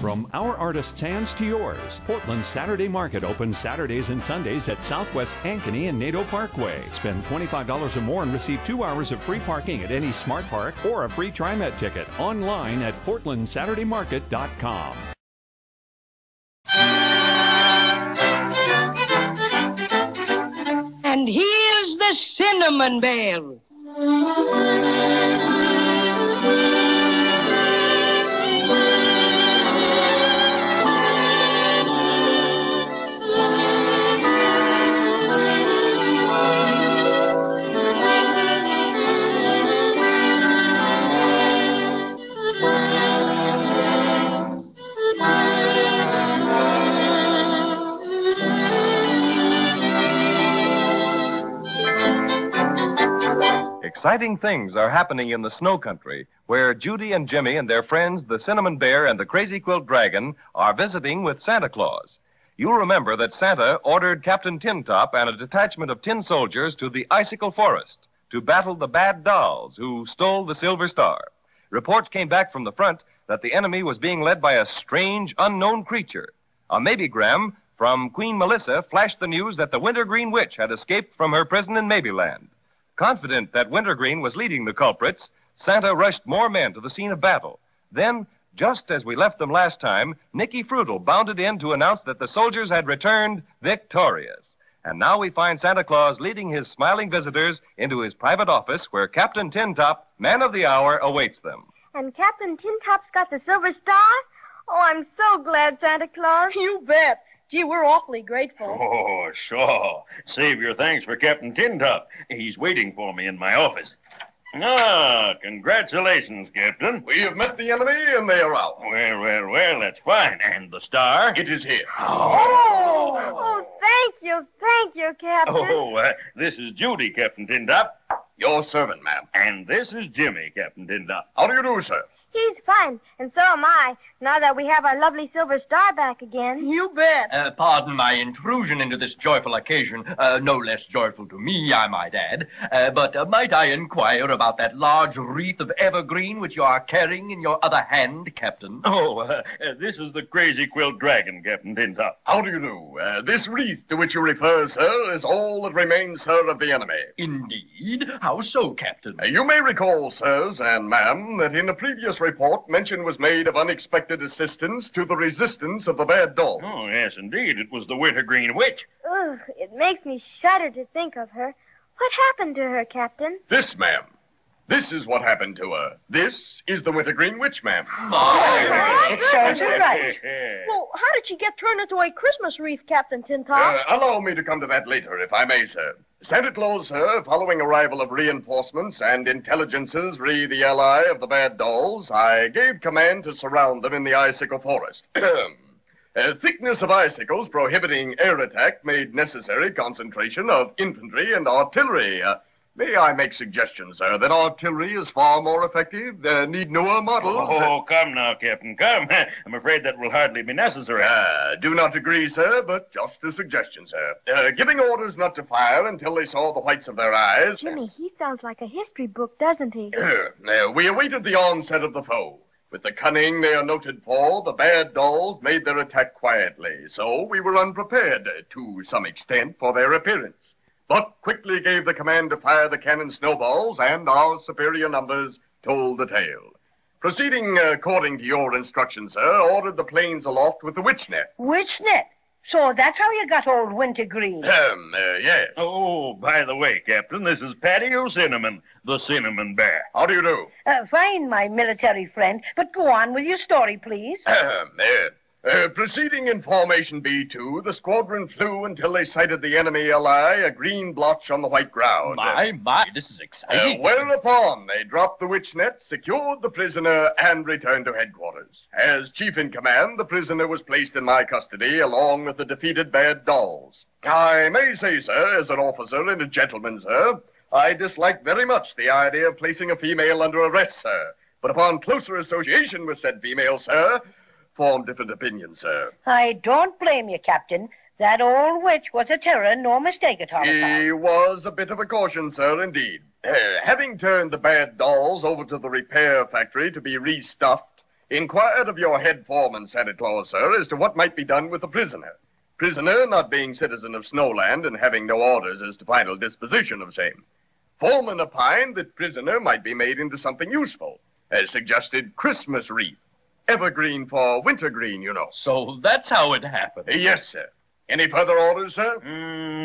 From our artists' hands to yours, Portland's Saturday Market opens Saturdays and Sundays at Southwest Ankeny and Nadeau Parkway. Spend $25 or more and receive 2 hours of free parking at any Smart Park or a free TriMet ticket online at portlandsaturdaymarket.com. And here's the Cinnamon Bear. Exciting things are happening in the snow country, where Judy and Jimmy and their friends, the Cinnamon Bear and the Crazy Quilt Dragon, are visiting with Santa Claus. You'll remember that Santa ordered Captain Tin Top and a detachment of tin soldiers to the Icicle Forest to battle the bad dolls who stole the Silver Star. Reports came back from the front that the enemy was being led by a strange, unknown creature. A maybegram from Queen Melissa flashed the news that the Wintergreen Witch had escaped from her prison in Maybeland. Confident that Wintergreen was leading the culprits, Santa rushed more men to the scene of battle. Then, just as we left them last time, Nicky Frutal bounded in to announce that the soldiers had returned victorious. And now we find Santa Claus leading his smiling visitors into his private office where Captain Tin Top, man of the hour, awaits them. And Captain Tin Top's got the Silver Star? Oh, I'm so glad, Santa Claus. You bet. Gee, we're awfully grateful. Oh, sure. Save your thanks for Captain Tin Top. He's waiting for me in my office. Ah, congratulations, Captain. We have met the enemy, and they are out. Well, that's fine. And the star? It is here. Oh, thank you, Captain. This is Judy, Captain Tin Top. Your servant, ma'am. And this is Jimmy, Captain Tin Top. How do you do, sir? He's fine, and so am I, now that we have our lovely Silver Star back again. You bet. Pardon my intrusion into this joyful occasion, no less joyful to me, I might add. But might I inquire about that large wreath of evergreen which you are carrying in your other hand, Captain? This is the Crazy Quilt Dragon, Captain Tin Top. How do you do? This wreath to which you refer, sir, is all that remains, sir, of the enemy. Indeed? How so, Captain? You may recall, sirs and ma'am, that in the previous report, mention was made of unexpected assistance to the resistance of the bad doll. Oh, yes, indeed. It was the Wintergreen Witch. Ugh, it makes me shudder to think of her. What happened to her, Captain? This, ma'am. This is what happened to her. This is the Wintergreen Witch, ma'am. It serves her right. Well, how did she get turned into a Christmas wreath, Captain Tin Top? Allow me to come to that later, if I may, sir. Santa Claus, sir, following arrival of reinforcements and intelligences re the ally of the bad dolls, I gave command to surround them in the Icicle Forest. Thickness of icicles prohibiting air attack made necessary concentration of infantry and artillery. May I make suggestions, sir, that artillery is far more effective? Need newer models? Oh, come now, Captain, come. I'm afraid that will hardly be necessary. Do not agree, sir, but just a suggestion, sir. Giving orders not to fire until they saw the whites of their eyes. Jimmy, he sounds like a history book, doesn't he? We awaited the onset of the foe. With the cunning they are noted for, the bad dolls made their attack quietly, so we were unprepared, to some extent, for their appearance. But quickly gave the command to fire the cannon snowballs, and our superior numbers told the tale. Proceeding according to your instructions, sir, ordered the planes aloft with the witch net. Witch net? So that's how you got old Wintergreen? Yes. Oh, by the way, Captain, this is Patty O'Cinnamon, the Cinnamon Bear. How do you do? Fine, my military friend, but go on with your story, please. Proceeding in formation B2, the squadron flew until they sighted the enemy ally, a green blotch on the white ground. My, this is exciting. Whereupon they dropped the witch net, secured the prisoner, and returned to headquarters. As chief in command, the prisoner was placed in my custody, along with the defeated bad dolls. I may say, sir, as an officer and a gentleman, sir, I dislike very much the idea of placing a female under arrest, sir. But upon closer association with said female, sir, form different opinions, sir. I don't blame you, Captain. That old witch was a terror, no mistake at all. She was a bit of a caution, sir, indeed. Having turned the bad dolls over to the repair factory to be restuffed, Inquired of your head foreman, Santa Claus, sir, as to what might be done with the prisoner. Prisoner not being citizen of Snowland and having no orders as to final disposition of same. Foreman opined that prisoner might be made into something useful, as suggested Christmas wreath. Evergreen for wintergreen, you know. So that's how it happened. Yes, sir. Any further orders, sir?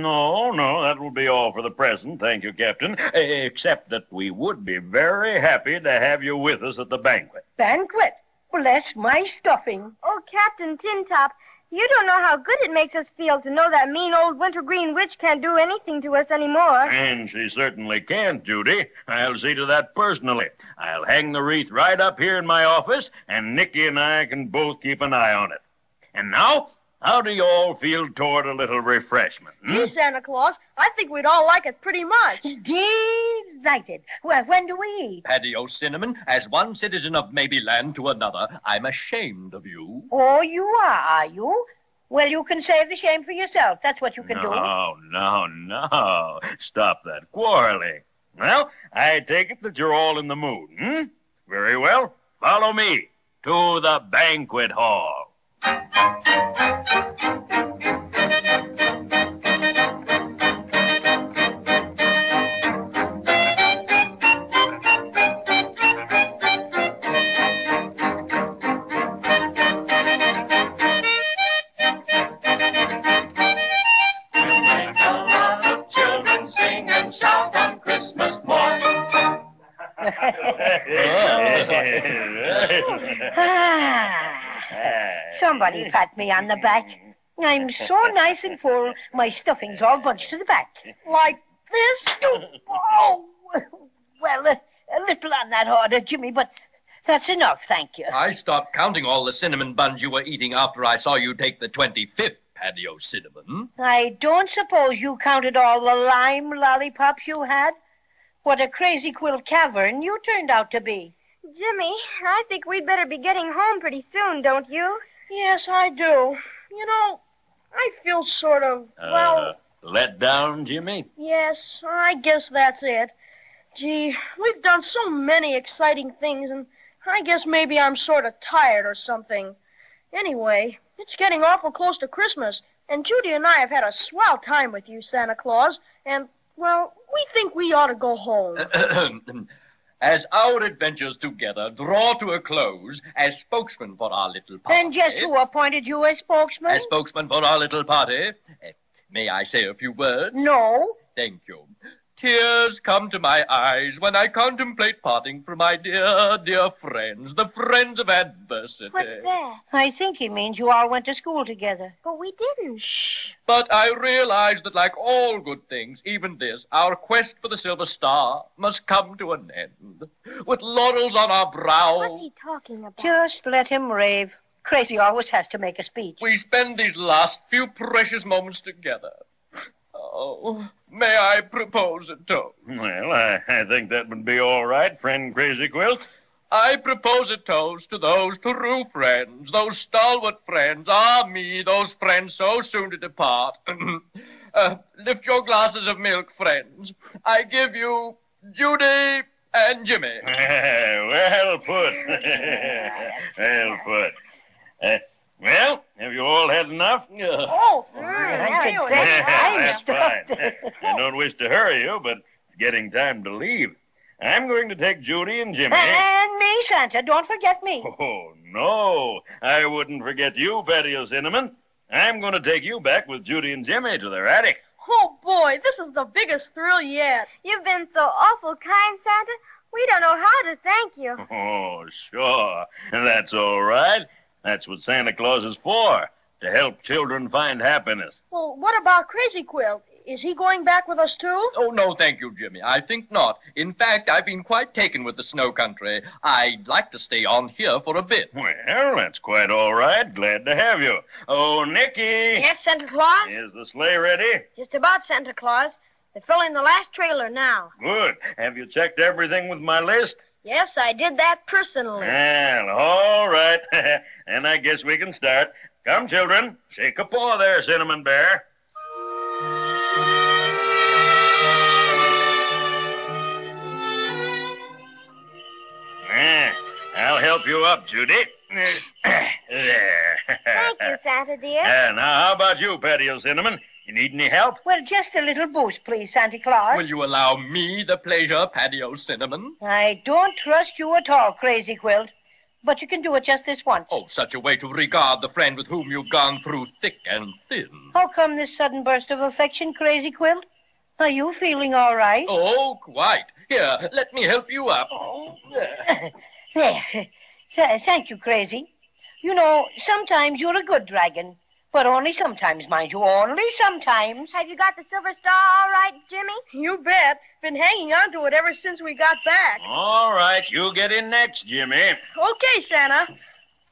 No, that will be all for the present. Thank you, Captain. Except that we would be very happy to have you with us at the banquet. Banquet? Bless my stuffing. Oh, Captain Tin Top, you don't know how good it makes us feel to know that mean old wintergreen witch can't do anything to us anymore. And she certainly can't, Judy. I'll see to that personally. I'll hang the wreath right up here in my office, and Nicky and I can both keep an eye on it. And now, how do you all feel toward a little refreshment? Gee, Santa Claus, I think we'd all like it pretty much. Delighted. Well, when do we eat? Paddy O'Cinnamon, as one citizen of Maybeland to another, I'm ashamed of you. Oh, you are you? Well, you can save the shame for yourself. That's what you can do. No. Stop that quarreling. Well, I take it that you're all in the mood, Very well. Follow me to the banquet hall. Somebody pat me on the back. I'm so nice and full, my stuffing's all bunched to the back. Like this? Oh, well, a little on that order, Jimmy, but that's enough, thank you. I stopped counting all the cinnamon buns you were eating after I saw you take the 25th, Paddy O'Cinnamon. I don't suppose you counted all the lime lollipops you had? What a crazy quilt cavern you turned out to be. Jimmy, I think we'd better be getting home pretty soon, don't you? Yes, I do. You know, I feel sort of, Let down, Jimmy? Yes, I guess that's it. Gee, we've done so many exciting things, and I guess maybe I'm sort of tired or something. Anyway, it's getting awful close to Christmas, and Judy and I have had a swell time with you, Santa Claus, and, well, we think we ought to go home. As our adventures together draw to a close, as spokesman for our little party... And just who appointed you as spokesman? As spokesman for our little party, may I say a few words? No. Thank you. Tears come to my eyes when I contemplate parting from my dear, dear friends, the friends of adversity. What's that? I think he means you all went to school together. But we didn't. Shh. But I realize that like all good things, even this, our quest for the silver star must come to an end. With laurels on our brow... What's he talking about? Just let him rave. Crazy always has to make a speech. We spend these last few precious moments together. Oh, may I propose a toast? Well, I think that would be all right, friend Crazy Quilt. I propose a toast to those true friends, those stalwart friends, me, those friends so soon to depart. Lift your glasses of milk, friends. I give you Judy and Jimmy. Well put. Well put. Well, have you all had enough? Oh, That's fine. I don't wish to hurry you, but it's getting time to leave. I'm going to take Judy and Jimmy. And me, Santa. Don't forget me. Oh, no. I wouldn't forget you, Paddy O'Cinnamon. I'm going to take you back with Judy and Jimmy to their attic. Oh, boy, this is the biggest thrill yet. You've been so awful kind, Santa. We don't know how to thank you. Oh, sure. That's all right. That's what Santa Claus is for, to help children find happiness. Well, what about Crazy Quilt? Is he going back with us, too? Oh, no, thank you, Jimmy. I think not. In fact, I've been quite taken with the snow country. I'd like to stay on here for a bit. Well, that's quite all right. Glad to have you. Oh, Nicky. Yes, Santa Claus? Is the sleigh ready? Just about, Santa Claus. They're filling the last trailer now. Good. Have you checked everything with my list? Yes, I did that personally. Well, all right. And I guess we can start. Come, children. Shake a paw there, Cinnamon Bear. I'll help you up, Judy. There. Thank you, Santa dear. Now, how about you, Patty O'Cinnamon? You need any help? Well, just a little boost, please, Santa Claus. Will you allow me the pleasure, Patty O'Cinnamon? I don't trust you at all, Crazy Quilt. But you can do it just this once. Oh, such a way to regard the friend with whom you've gone through thick and thin. How come this sudden burst of affection, Crazy Quilt? Are you feeling all right? Oh, quite. Here, let me help you up. There. Thank you, Crazy. You know, sometimes you're a good dragon. But only sometimes, mind you, only sometimes. Have you got the silver star all right, Jimmy? You bet. Been hanging on to it ever since we got back. All right, you get in next, Jimmy. Okay, Santa.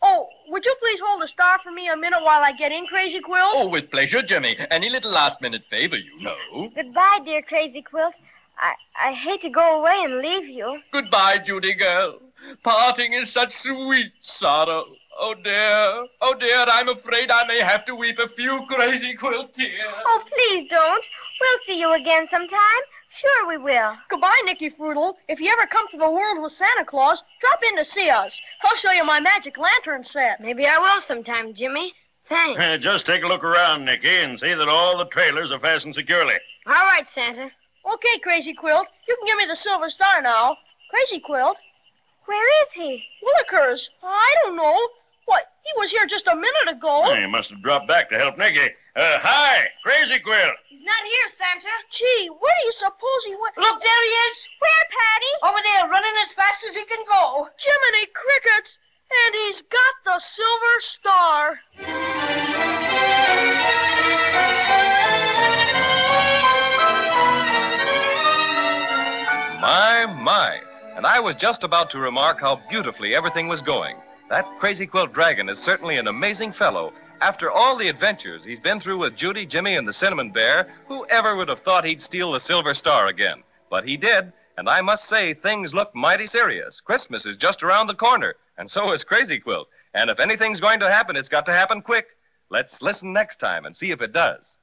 Oh, would you please hold the star for me a minute while I get in, Crazy Quilt? Oh, with pleasure, Jimmy. Any little last-minute favor, you know. Goodbye, dear Crazy Quilt. I hate to go away and leave you. Goodbye, Judy girl. Parting is such sweet sorrow. Oh, dear, I'm afraid I may have to weep a few Crazy Quilt tears. Oh, please don't. We'll see you again sometime. Sure we will. Goodbye, Nicky Fruitle. If you ever come to the world with Santa Claus, drop in to see us. I'll show you my magic lantern set. Maybe I will sometime, Jimmy. Thanks. Just take a look around, Nicky, and see that all the trailers are fastened securely. All right, Santa. Okay, Crazy Quilt. You can give me the silver star now. Crazy Quilt. Where is he? Willikers. I don't know. What? He was here just a minute ago. He must have dropped back to help Nicky. Hi, Crazy Quilt. He's not here, Santa. Gee, where do you suppose he went? Look, there he is. Where, Patty? Over there, running as fast as he can go. Jiminy Crickets. And he's got the silver star. My. And I was just about to remark how beautifully everything was going. That Crazy Quilt Dragon is certainly an amazing fellow. After all the adventures he's been through with Judy, Jimmy, and the Cinnamon Bear, who ever would have thought he'd steal the silver star again? But he did, and I must say things look mighty serious. Christmas is just around the corner, and so is Crazy Quilt. And if anything's going to happen, it's got to happen quick. Let's listen next time and see if it does.